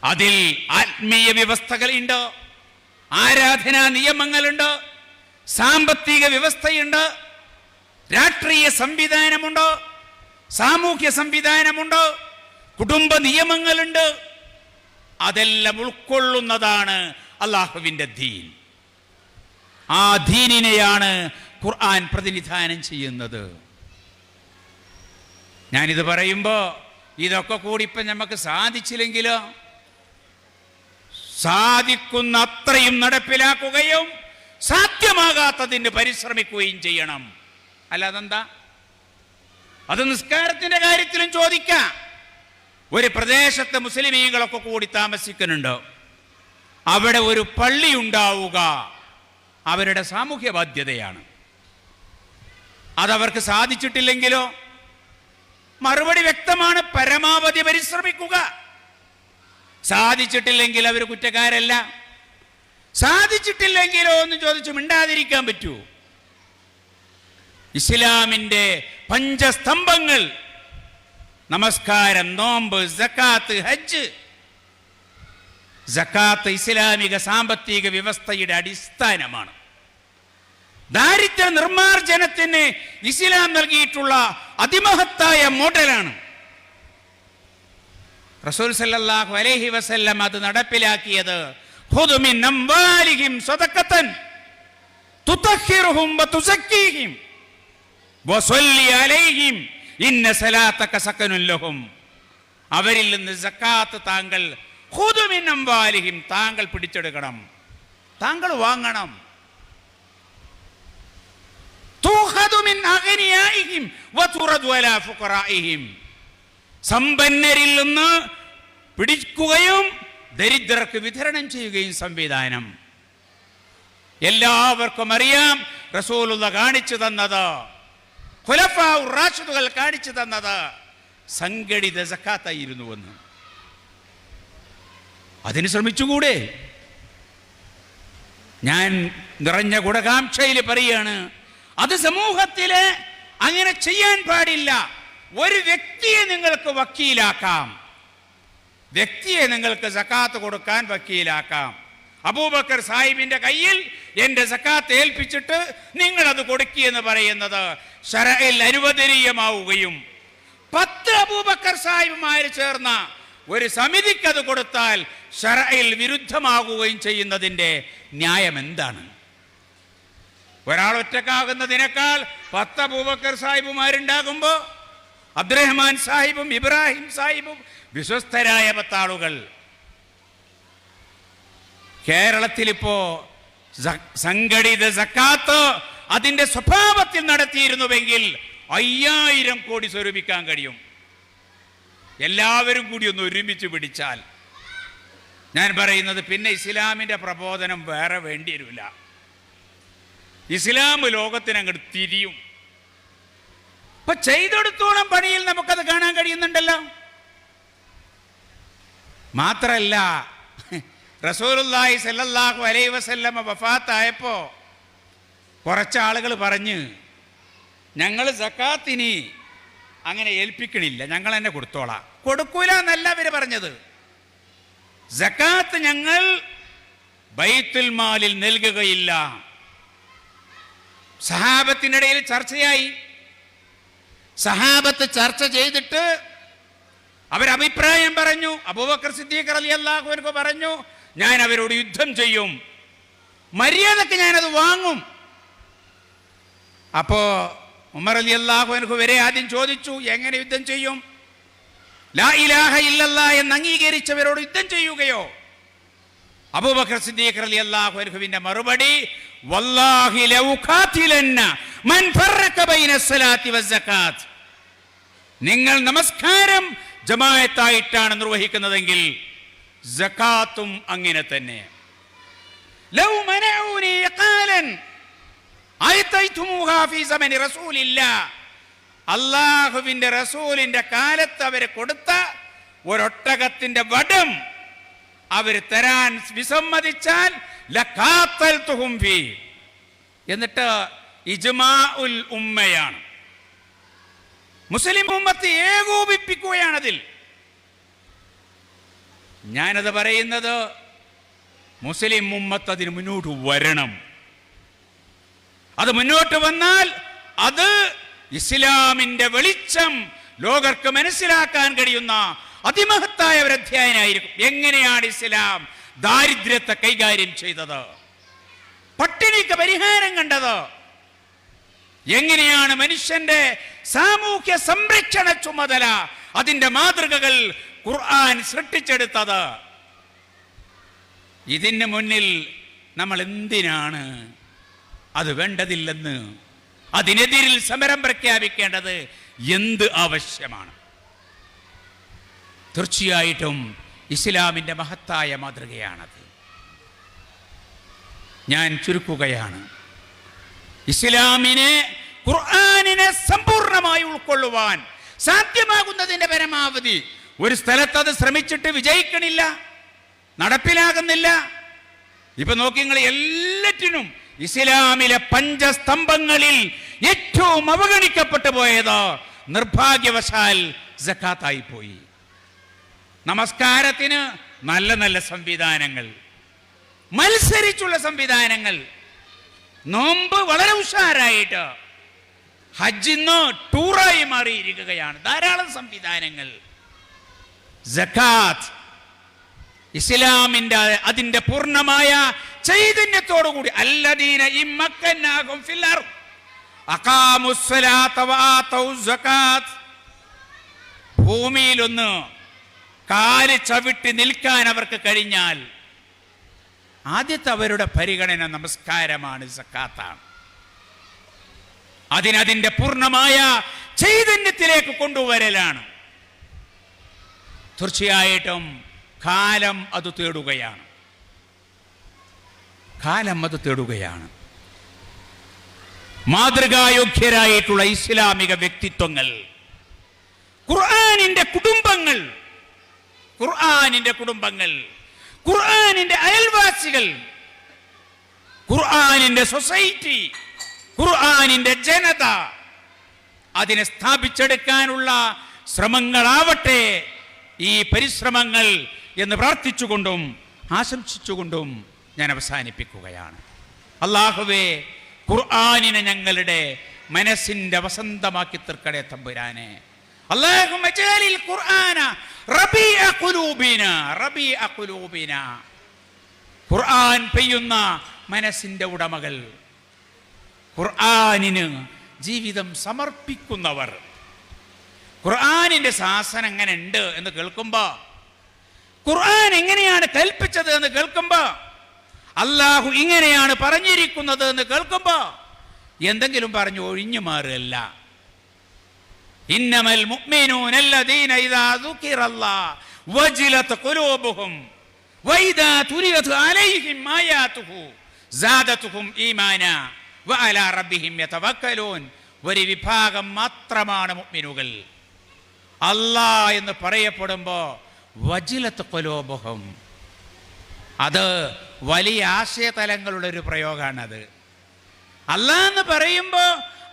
അതിൽ ആത്മീയ വ്യവസ്ഥകളുണ്ട്, ആരാധനാ നിയമങ്ങളുണ്ട്, സാമ്പത്തിക വ്യവസ്ഥയുണ്ട്, രാഷ്ട്രീയ സംവിധാനമുണ്ട്, സാമൂഹ്യ സംവിധാനമുണ്ട്, കുടുംബ നിയമങ്ങളുണ്ട്. അതെല്ലാം ഉൾക്കൊള്ളുന്നതാണ് അള്ളാഹുവിൻ്റെ ദീൻ. ആ ദീനിനെയാണ് ഖുർആൻ പ്രതിനിധാനം ചെയ്യുന്നത്. ഞാനിത് പറയുമ്പോൾ ഇതൊക്കെ കൂടി ഇപ്പം നമുക്ക് സാധിച്ചില്ലെങ്കിലോ, സാധിക്കുന്ന അത്രയും നടപ്പിലാക്കുകയും സാധ്യമാകാത്തതിന് പരിശ്രമിക്കുകയും ചെയ്യണം. അല്ലാതെന്താ? അത് നിസ്കാരത്തിന്റെ കാര്യത്തിലും ചോദിക്കാം. ഒരു പ്രദേശത്ത് മുസ്ലിമീങ്ങളൊക്കെ കൂടി താമസിക്കുന്നുണ്ട്, അവിടെ ഒരു പള്ളി ഉണ്ടാവുക അവരുടെ സാമൂഹ്യ ബാധ്യതയാണ്. അതവർക്ക് സാധിച്ചിട്ടില്ലെങ്കിലോ മറുപടി വ്യക്തമാണ്, പരമാവധി പരിശ്രമിക്കുക. സാധിച്ചിട്ടില്ലെങ്കിൽ അവർ കുറ്റക്കാരല്ല. സാധിച്ചിട്ടില്ലെങ്കിലോ എന്ന് ചോദിച്ചു മിണ്ടാതിരിക്കാൻ പറ്റൂ? ഇസ്ലാമിൻ്റെ പഞ്ചസ്തംഭങ്ങൾ നമസ്കാരം, നോമ്പ്, സക്കാത്ത്, ഹജ്ജ്. സക്കാത്ത് ഇസ്ലാമിക സാമ്പത്തിക വ്യവസ്ഥയുടെ അടിസ്ഥാനമാണ്. ദാരിദ്ര്യ നിർമ്മാർജ്ജനത്തിന് ഇസ്ലാം നൽകിയിട്ടുള്ള അതിമഹത്തായ മോഡലാണ്. റസൂൽ സല്ലല്ലാഹു അലൈഹി വസല്ലം അത് നടപ്പിലാക്കിയത് ഖുദ് മിൻ അംവാലിഹിം സദഖതൻ തുതഹിറുഹും വതുസക്കീഹിം വസല്ലി അലൈഹിം ഇന്ന സലാത്തക സകനുൻ ലഹും. അവരിൽ നിന്ന് സക്കാത്ത് താങ്കൾ ഖുദ് മിൻ അംവാലിഹിം, താങ്കൾ പിടിച്ചെടുക്കണം, താങ്കൾ വാങ്ങണം. തുഖദു മിൻ അഗ്നിയാഇഹിം വതുറദു അലാ ഫുഖറാഇഹിം, സമ്പന്നരിൽ നിന്ന് പിടിക്കുകയും ദരിദ്രർക്ക് വിതരണം ചെയ്യുകയും സംവിധാനം. എല്ലാവർക്കും അറിയാം റസൂലുള്ള കാണിച്ചു തന്നത്, ഖുലഫാഉർ റാഷിദുകൾ കാണിച്ചു തന്നത് സംഘടിത സക്കാത്തായിരുന്നുവെന്ന്. അതിന് ശ്രമിച്ചുകൂടെ? ഞാൻ നിറഞ്ഞ ഗുണകാംക്ഷയിൽ പറയാണ്, അത് സമൂഹത്തില് അങ്ങനെ ചെയ്യാൻ പാടില്ല. ഒരു വ്യക്തിയെ നിങ്ങൾക്ക് വക്കീലാക്കാം, വ്യക്തിയെ നിങ്ങൾക്ക് സക്കാത്ത് കൊടുക്കാൻ വക്കീലാക്കാം. അബൂബക്കർ സാഹിബിന്റെ കയ്യിൽ എന്റെ സക്കാത്ത് ഏൽപ്പിച്ചിട്ട് നിങ്ങൾ അത് കൊടുക്കിയെന്ന് പറയുന്നത് ശറഇൽ അനുവദനീയമാവുകയും 10 അബൂബക്കർ സാഹിബുമാര് ചേർന്ന ഒരു സമിതിക്ക് അത് കൊടുത്താൽ ശറഇൽ വിരുദ്ധമാകുകയും ചെയ്യുന്നതിന്റെ ന്യായം എന്താണ്? ഒരാൾ ഒറ്റക്കാകുന്നതിനേക്കാൾ 10 അബൂബക്കർ സാഹിബുമാരുണ്ടാകുമ്പോൾ അബ്ദുറഹ്മാൻ സാഹിബും ഇബ്രാഹിം സാഹിബും വിശ്വസ്തരായ 10 ആളുകൾ. കേരളത്തിലിപ്പോ സംഘടിത സക്കാത്ത് അതിന്റെ സ്വഭാവത്തിൽ നടത്തിയിരുന്നുവെങ്കിൽ 5000 കോടി സ്വരൂപിക്കാൻ കഴിയും. എല്ലാവരും കൂടി ഒന്ന് ഒരുമിച്ച് പിടിച്ചാൽ. ഞാൻ പറയുന്നത്, പിന്നെ ഇസ്ലാമിന്റെ പ്രബോധനം വേറെ വേണ്ടി വരില്ല. ഇസ്ലാം ലോകത്തിന് അങ്ങോട്ട് തിരിയും. ഇപ്പൊ ചെയ്തെടുത്തോളം പണിയിൽ നമുക്കത് കാണാൻ കഴിയുന്നുണ്ടല്ലോ. മാത്രല്ല, റസൂലുള്ളാഹി സ്വല്ലല്ലാഹു അലൈഹി വസല്ലമ വഫാത്തായപ്പോ കുറച്ച് ആളുകൾ പറഞ്ഞ്, ഞങ്ങൾ സക്കാത്തിനി അങ്ങനെ ഏൽപ്പിക്കണില്ല, ഞങ്ങൾ തന്നെ കൊടുത്തോളാം. കൊടുക്കൂല എന്നല്ല അവര് പറഞ്ഞത്. സക്കാത്ത് ഞങ്ങൾ ബൈത്തുൽ മാലിൽ നൽകുകയില്ല. സഹാബത്തിനിടയിൽ ചർച്ചയായി. സഹാബത്ത് ചർച്ച ചെയ്തിട്ട് അവരഭിപ്രായം പറഞ്ഞു. അബൂബക്കർ സിദ്ദീഖ് റളിയല്ലാഹു അൻഹു പറഞ്ഞു, ഞാൻ അവരോട് യുദ്ധം ചെയ്യും, മര്യാദക്ക് ഞാനത് വാങ്ങും. അപ്പോ ഉമർ റളിയല്ലാഹു അൻഹു വരെ ആദ്യം ചോദിച്ചു, എങ്ങനെ യുദ്ധം ചെയ്യും? ലാ ഇലാഹ ഇല്ലല്ലാഹ് എന്ന് അംഗീകരിച്ചവരോട് യുദ്ധം ചെയ്യുകയോ? അബൂബക്കർ സിദ്ദീഖ് റളിയല്ലാഹു അൻഹുവിന്റെ മറുപടി, വല്ലാഹി ലൗ ഖാതിലന്ന മൻ ഫറഖ ബൈന സ്വലാത്തി വസ്സകാത്ത്. നിങ്ങൾ നമസ്കാരം ജമാഅത്തായിട്ടാണ് നിർവഹിക്കുന്നതെങ്കിൽ സകാത്തും അങ്ങനെ തന്നെ. ലൗ മനഊനി ഖാലൻ ആയതൈതുമുഹാ ഫീ സമനി റസൂലില്ലാഹ്. അല്ലാഹുവിന്റെ റസൂലിന്റെ കാലത്ത് അവരെ കൊടുത്ത ഒരൊട്ടകത്തിന്റെ വടം അവർ തരാൻ വിസമ്മതിച്ചാൽ ലഖാതൽതുഹും ഫീ. എന്നിട്ട് ഇജ്മാഉൽ ഉമ്മയാണ്, മുസ്ലിം ഉമ്മത്ത് ഏകോപിപ്പിക്കുകയാണതിൽ. ഞാനത് പറയുന്നത്, മുസ്ലിം ഉമ്മത്ത് അതിന് മുന്നോട്ട് വരണം. അത് മുന്നോട്ട് വന്നാൽ അത് ഇസ്ലാമിന്റെ വെളിച്ചം ലോകർക്ക് മനസ്സിലാക്കാൻ കഴിയുന്ന അതിമഹത്തായ ഒരു അധ്യായനായിരിക്കും. എങ്ങനെയാണ് ഇസ്ലാം ദാരിദ്ര്യത്തെ കൈകാര്യം ചെയ്തത്, പട്ടിണിക്ക് പരിഹാരം കണ്ടത്, എങ്ങനെയാണ് മനുഷ്യന്റെ സാമൂഹ്യ സംരക്ഷണ ചുമതല, അതിന്റെ മാതൃകകൾ ഖുർആൻ സൃഷ്ടിച്ചെടുത്തത്. ഇതിന് മുന്നിൽ നമ്മൾ എന്തിനാണ് അത് വേണ്ടതില്ലെന്ന്, അതിനെതിരിൽ സമരം പ്രഖ്യാപിക്കേണ്ടത് എന്ത് ആവശ്യമാണ്? തീർച്ചയായിട്ടും ഇസ്ലാമിന്റെ മഹത്തായ മാതൃകയാണത്. ഞാൻ ചുരുക്കുകയാണ്, ഇസ്ലാമിനെ, ഖുർആനിനെ സമ്പൂർണ്ണമായി ഉൾക്കൊള്ളുവാൻ സാധ്യമാകുന്നതിന്റെ പരമാവധി ഒരു സ്ഥലത്ത് അത് ശ്രമിച്ചിട്ട് വിജയിക്കണില്ല, നടപ്പിലാകുന്നില്ല. ഇപ്പൊ നോക്കി നിങ്ങൾ, എല്ലാറ്റിനും ഇസ്ലാമിലെ പഞ്ചസ്തംഭങ്ങളിൽ ഏറ്റവും അവഗണിക്കപ്പെട്ടു പോയത് നിർഭാഗ്യവശാൽ സക്കാത്തായി പോയി. നമസ്കാരത്തിന് നല്ല നല്ല സംവിധാനങ്ങൾ, മത്സരിച്ചുള്ള സംവിധാനങ്ങൾ, നോമ്പ് വളരെ ഉഷാറായിട്ട്, ഹജ്ജിന്ന് ടൂറായി മാറിയിരിക്കുകയാണ്, ധാരാളം സംവിധാനങ്ങൾ. സക്കാത്ത് ഇസ്ലാമിന്റെ അതിന്റെ പൂർണ്ണമായ ചൈതന്യത്തോടുകൂടി, അല്ലദീന ഇമ്മക്കന്നാഹും ഫിൽ അർദ് അഖാമുസ്സലാത്ത വആതൗസ് സകാത്ത്, ഭൂമിയിലൊന്ന് കാല് ചവിട്ടി നിൽക്കാൻ അവർക്ക് കഴിഞ്ഞാൽ ആദ്യത്തെ അവരുടെ പരിഗണന നമസ്കാരമാണ്, സക്കാത്താണ്. അതിനതിന്റെ പൂർണ്ണമായ ചൈതന്യത്തിലേക്ക് കൊണ്ടുവരലാണ്. തീർച്ചയായിട്ടും കാലം അത് തേടുകയാണ്. കാലം അത് തേടുകയാണ്. മാതൃകായോഗ്യരായിട്ടുള്ള ഇസ്ലാമിക വ്യക്തിത്വങ്ങൾ, ഖുർആനിന്റെ കുടുംബങ്ങൾ, ഖുർആനിന്റെ അയൽവാസികൾ, ഖുർആനിന്റെ സൊസൈറ്റി, ഖുർആനിന്റെ ജനത, അതിനെ സ്ഥാപിച്ചെടുക്കാനുള്ള ശ്രമങ്ങളാവട്ടെ ഈ പരിശ്രമങ്ങൾ എന്ന് പ്രാർത്ഥിച്ചുകൊണ്ടും ആശംസിച്ചുകൊണ്ടും ഞാൻ അവസാനിപ്പിക്കുകയാണ്. അല്ലാഹുവേ, ഖുർആനിനെ ഞങ്ങളുടെ മനസ്സിന്റെ വസന്തമാക്കി തീർക്കണേ തമ്പുരാനെ. അല്ലാഹുമ്മ ജഅലിൽ ഖുർആന റബീഅ ഖുലൂബിന. ഖുർആൻ പെയ്യുന്ന മനസ്സിന്റെ ഉടമകൾ, ഖുർആനിന് ജീവിതം സമർപ്പിക്കുന്നവർ. ഖുർആനിന്റെ ശാസനം എങ്ങനെ ഉണ്ട് എന്ന് കേൾക്കുമ്പോ, ഖുർആൻ എങ്ങനെയാണ് കൽപ്പിച്ചത് എന്ന് കേൾക്കുമ്പോ, അല്ലാഹു ഇങ്ങനെയാണ് പറഞ്ഞിരിക്കുന്നത് എന്ന് കേൾക്കുമ്പോ എന്തെങ്കിലും പറഞ്ഞു ഒഴിഞ്ഞു മാറുകയല്ല. ഇന്നമൽ മുഅ്മിനൂന അല്ലദീന ഇദാ ദുകിറല്ലാഹു വജിലത് ഖുലൂബുഹും വഇദാ തുലിയത് അലൈഹിം ആയാതുഹു സാദതുഹും ഈമാനാ വഅലാ റബ്ബിഹിം യതവക്കലൂൻ. ഒരു വിഭാഗം മാത്രമാണ് മുഅ്മിനുകൾ. അല്ലാഹ് എന്ന് പറയപ്പെടുമ്പോ വജിലത് ഖുലൂബുഹും, അത് വലിയ ആശയതലങ്ങളുടെ ഒരു പ്രയോഗമാണത്. അല്ലാഹ് എന്ന് പറയുമ്പോൾ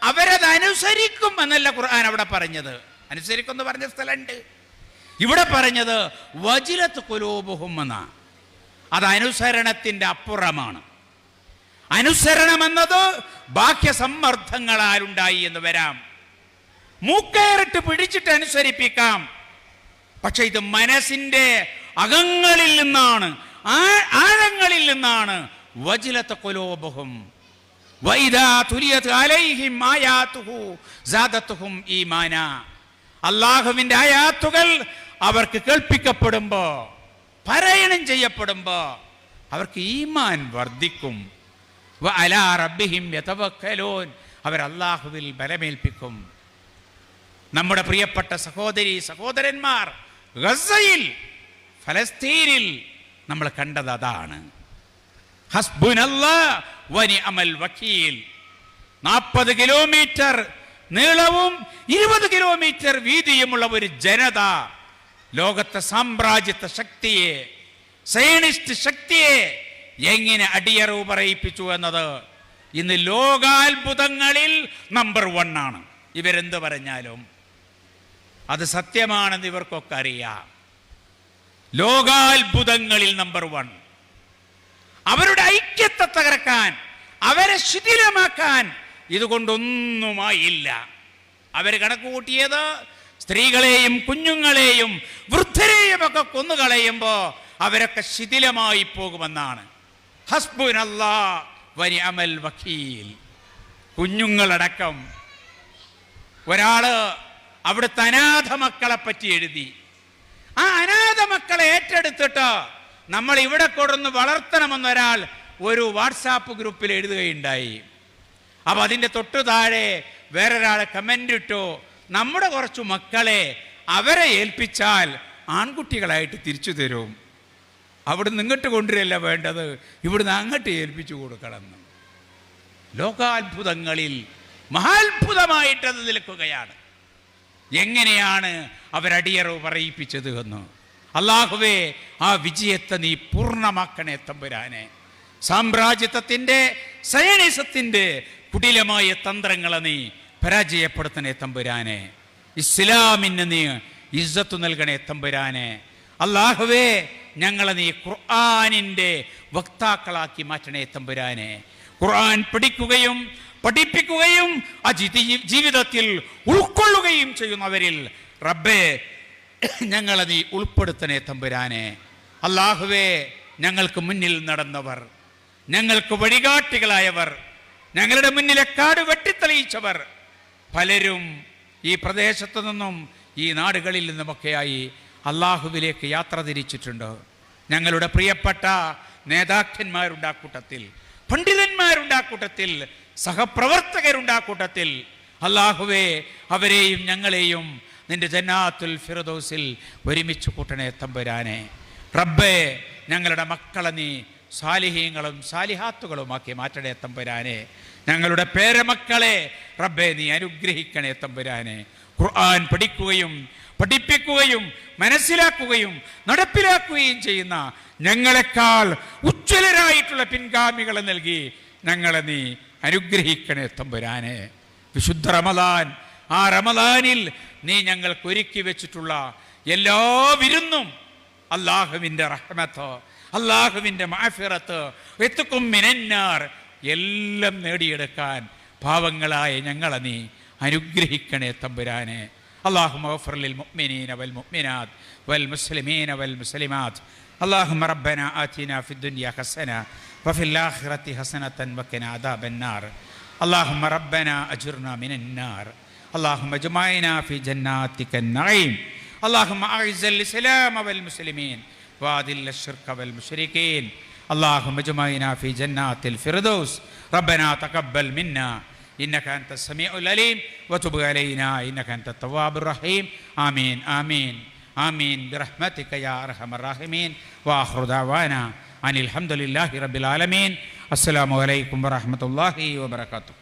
അവരത് അനുസരിക്കും എന്നല്ല ഖുർആൻ അവിടെ പറഞ്ഞത്. അനുസരിക്കും എന്ന് പറഞ്ഞ സ്ഥലമുണ്ട്. ഇവിടെ പറഞ്ഞത് വജിലത്ത് ഖുലൂബുഹും എന്നാ. അത് അനുസരണത്തിന്റെ അപ്പുറമാണ്. അനുസരണം എന്നത് ബാഹ്യ സമ്മർദ്ദങ്ങളാൽ ഉണ്ടായി എന്ന് വരാം. മൂക്കയറിട്ട് പിടിച്ചിട്ട് അനുസരിപ്പിക്കാം. പക്ഷെ ഇത് മനസ്സിന്റെ അകങ്ങളിൽ നിന്നാണ്, ആഴങ്ങളിൽ നിന്നാണ്. വജിലത്ത് ഖുലൂബുഹും വഇദാ തുലിയത് അലൈഹിം ആയാതുഹു സാദതുഹും ഈമാനാ. അല്ലാഹുവിന്റെ ആയാത്തുകൾ അവർക്ക് കേൾപ്പിക്കപ്പെടുമ്പോ, പാരായണം ചെയ്യപ്പെടുമ്പോ അവർക്ക് ഈമാൻ വർദ്ധിക്കും. വഅലാ റബ്ബിഹിം യതവക്കലൂൻ, അവർ അല്ലാഹുവിൽ ബലമേൽപ്പിക്കും. നമ്മുടെ പ്രിയപ്പെട്ട സഹോദരി സഹോദരന്മാർ ഗസയിൽ, ഫലസ്തീനിൽ നമ്മൾ കണ്ടത് അതാണ്. ഹസ്ബുനല്ലാഹ് വനിഅമൽ വക്കീൽ. 40 കിലോമീറ്റർ നീളവും 20 കിലോമീറ്റർ വീതിയുമുള്ള ഒരു ജനത ലോകത്തെ സാമ്രാജ്യത്വ ശക്തിയെ, സയനിസ്റ്റ് ശക്തിയെ എങ്ങനെ അടിയറവ് പറയിപ്പിച്ചു എന്നത് ഇന്ന് ലോകാത്ഭുതങ്ങളിൽ നമ്പർ 1 ആണ്. ഇവരെന്ത് പറഞ്ഞാലും അത് സത്യമാണെന്ന് ഇവർക്കൊക്കെ അറിയാം. ലോകാത്ഭുതങ്ങളിൽ നമ്പർ 1. അവരുടെ ഐക്യത്തെ തകർക്കാൻ, അവരെ ശിഥിലമാക്കാൻ ഇതുകൊണ്ടൊന്നുമായില്ല. അവർ കണക്ക് കൂട്ടിയത് സ്ത്രീകളെയും കുഞ്ഞുങ്ങളെയും വൃദ്ധരെയും ഒക്കെ കൊന്നുകളയുമ്പോ അവരൊക്കെ ശിഥിലമായി പോകുമെന്നാണ്. ഹസ്ബുനല്ലാഹ് വനിഅമൽ വക്കീൽ. കുഞ്ഞുങ്ങളടക്കം. ഒരാള് അവിടുത്തെ അനാഥ മക്കളെ പറ്റി എഴുതി. ആ അനാഥ മക്കളെ ഏറ്റെടുത്തിട്ട് നമ്മൾ ഇവിടെ കൊടുന്ന് വളർത്തണമെന്നൊരാൾ ഒരു വാട്സാപ്പ് ഗ്രൂപ്പിൽ എഴുതുകയുണ്ടായി. അപ്പൊ അതിൻ്റെ തൊട്ടു താഴെ വേറൊരാളെ കമൻ്റ് ഇട്ടു, നമ്മുടെ കുറച്ചു മക്കളെ അവരെ ഏൽപ്പിച്ചാൽ ആൺകുട്ടികളായിട്ട് തിരിച്ചു തരും, അവിടുന്ന് ഇങ്ങോട്ട് കൊണ്ടുവരല്ല വേണ്ടത്, ഇവിടുന്ന് അങ്ങോട്ട് ഏൽപ്പിച്ചു കൊടുക്കണം. ലോകാത്ഭുതങ്ങളിൽ മഹാത്ഭുതമായിട്ടത് നിൽക്കുകയാണ്. എങ്ങനെയാണ് അവരടിയറവ് പറയിപ്പിച്ചത് എന്ന്. അല്ലാഹുവേ, ആ വിജയത്തെ നീ പൂർണ്ണമാക്കണേ തമ്പുരാനെ. സാമ്രാജ്യത്വത്തിൻ്റെ, സയനിസത്തിൻ്റെ കുടിലമായ തന്ത്രങ്ങളെ നീ പരാജയപ്പെടുത്തണേ തമ്പുരാനെ. ഇസ്ലാമിന് നീ ഇസ്സത്ത് നൽകണേ തമ്പുരാനെ. അല്ലാഹുവേ, ഞങ്ങളെ നീ ഖുർആനിൻ്റെ വക്താക്കളാക്കി മാറ്റണേ തമ്പുരാനെ. ഖുർആൻ പഠിക്കുകയും പഠിപ്പിക്കുകയും ജീവിതത്തിൽ ഉൾക്കൊള്ളുകയും ചെയ്യുന്നവരിൽ റബ്ബേ ഞങ്ങളെ നീ ഉൾപ്പെടുത്തണേ തമ്പുരാനെ. അല്ലാഹുവേ, ഞങ്ങൾക്ക് മുന്നിൽ നടന്നവർ, ഞങ്ങൾക്ക് വഴികാട്ടികളായവർ, ഞങ്ങളുടെ മുന്നിലെ കാട് വെട്ടിത്തെളിയിച്ചവർ പലരും ഈ പ്രദേശത്തു നിന്നും ഈ നാടുകളിൽ നിന്നുമൊക്കെയായി അല്ലാഹുവിലേക്ക് യാത്ര തിരിച്ചിട്ടുണ്ട്. ഞങ്ങളുടെ പ്രിയപ്പെട്ട നേതാക്കന്മാരുണ്ടാക്കൂട്ടത്തിൽ, പണ്ഡിതന്മാരുണ്ടാക്കൂട്ടത്തിൽ, സഹപ്രവർത്തകരുണ്ടാക്കൂട്ടത്തിൽ. അല്ലാഹുവേ, അവരെയും ഞങ്ങളെയും നിന്റെ ജന്നാത്തുൽ ഫിർദൗസിൽ ഒരുമിച്ച് കൂട്ടണേ തമ്പുരാനെ. റബ്ബേ, ഞങ്ങളുടെ മക്കളെ നീ സാലിഹീങ്ങളും സാലിഹാത്തുകളുമാക്കി മാറ്റണേ തമ്പുരാനെ. ഞങ്ങളുടെ പേരമക്കളെ റബ്ബേ നീ അനുഗ്രഹിക്കണേ തമ്പുരാനെ. ഖുർആൻ പഠിക്കുകയും പഠിപ്പിക്കുകയും മനസ്സിലാക്കുകയും നടപ്പിലാക്കുകയും ചെയ്യുന്ന ഞങ്ങളെക്കാൾ ഉജ്ജ്വലരായിട്ടുള്ള പിൻഗാമികളെ നൽകി ഞങ്ങളെ നീ അനുഗ്രഹിക്കണേ തമ്പുരാനെ. വിശുദ്ധ റമദാൻ, ആ റമദാനിൽ നീ ഞങ്ങൾക്ക് ഒരുക്കി വെച്ചിട്ടുള്ള എല്ലാ വിരുന്നും അല്ലാഹുവിൻ്റെ റഹ്മത്ത്, അല്ലാഹുവിൻ്റെ മഅഫിറത്ത്, ഇത്ഖും മിനന്നാർ എല്ലാം നേടിയെടുക്കാൻ പാവങ്ങളായ ഞങ്ങളെ നീ അനുഗ്രഹിക്കണേ തമ്പുരാനെ. اللهم اغفر للمؤمنين والمؤمنات والمسلمين والمسلمات. اللهم ربنا آتنا في الدنيا حسنة وفي الآخرة حسنة وقنا عذاب النار. اللهم ربنا أجرنا من النار. اللهم اجمعنا في جناتك النعيم. اللهم أعز الإسلام والمسلمين وأذل الشرك والمشركين. اللهم اجمعنا في جنات الفردوس. ربنا تقبل منا إنك أنت السميع العليم وتب علينا إنك أنت التواب الرحيم. آمين آمين آمين برحمتك يا أرحم الراحمين. وآخر دعوانا أن الحمد لله رب العالمين. السلام عليكم ورحمة الله وبركاته.